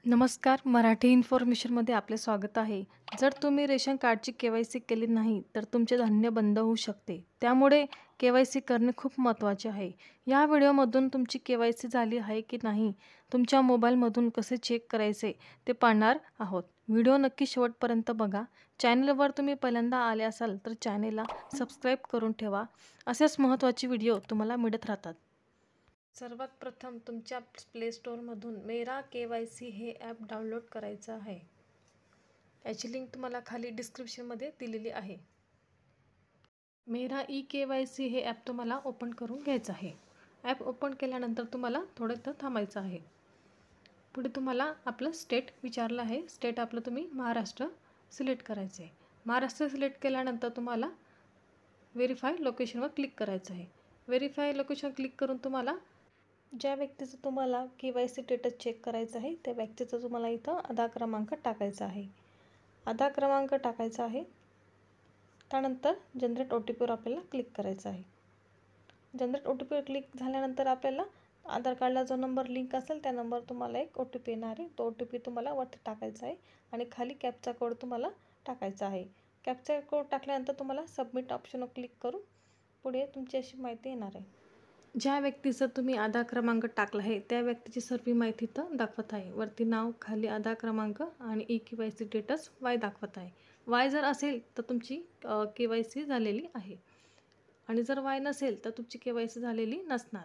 नमस्कार. मराठी इन्फॉर्मेशनमध्ये आपले स्वागत आहे. जर तुम्ही रेशन कार्डची के-वाय-सी केली नाही, तर तुमचे धान्य बंद होऊ शकते. त्यामुळे के-वाय-सी करणे खूप महत्त्वाचे आहे. या व्हिडिओमधून तुमची के-वाय-सी झाली आहे की नाही, तुमच्या मोबाईलमधून कसे चेक करायचे ते पाहणार आहोत. व्हिडिओ नक्की शेवटपर्यंत बघा. चॅनलवर तुम्ही पहिल्यांदा आले असाल तर चॅनेलला सबस्क्राईब करून ठेवा. असेच महत्त्वाचे व्हिडिओ तुम्हाला मिळत राहतात. सर्वात प्रथम तुमच्या प्ले स्टोअरमधून मेरा के-वाय-सी हे ॲप डाउनलोड करायचं आहे. याची लिंक तुम्हाला खाली डिस्क्रिप्शनमध्ये दिलेली आहे. मेरा ई-के-वाय-सी हे ॲप तुम्हाला ओपन करून घ्यायचं आहे. ॲप ओपन केल्यानंतर तुम्हाला थोडं इथं थांबायचं आहे. पुढे तुम्हाला आपलं स्टेट विचारलं आहे. स्टेट आपलं तुम्ही महाराष्ट्र सिलेक्ट करायचं आहे. महाराष्ट्र सिलेक्ट केल्यानंतर तुम्हाला व्हेरीफाय लोकेशनवर क्लिक करायचं आहे. व्हेरीफाय लोकेशन क्लिक करून तुम्हाला ज्या व्यक्तीचं तुम्हाला के-वाय-सी स्टेटस चेक करायचं आहे त्या व्यक्तीचा तुम्हाला इथं आधार क्रमांक टाकायचा आहे. आधार क्रमांक टाकायचा आहे. त्यानंतर जनरेट ओ-टी-पीवर आपल्याला क्लिक करायचं आहे. जनरेट ओ-टी-पीवर क्लिक झाल्यानंतर आपल्याला आधार कार्डला जो नंबर लिंक असेल त्या नंबर तुम्हाला एक ओ-टी-पी येणार आहे. तो ओ-टी-पी तुम्हाला वरती टाकायचा आहे आणि खाली कॅप्चा कोड तुम्हाला टाकायचा आहे. कॅप्चा कोड टाकल्यानंतर तुम्हाला सबमिट ऑप्शनवर क्लिक करून पुढे तुमची अशी माहिती येणार आहे. ज्या व्यक्तीचा तुम्ही आधार क्रमांक टाकला आहे त्या व्यक्तीची सर्व माहिती इथं दाखवत आहे. वरती नाव, खाली आधार क्रमांक आणि ई-के-वाय-सी स्टेटस वाय दाखवत आहे. वाय जर असेल तर तुमची के-वाय-सी झालेली आहे आणि जर वाय नसेल तर तुमची के-वाय-सी झालेली नसणार.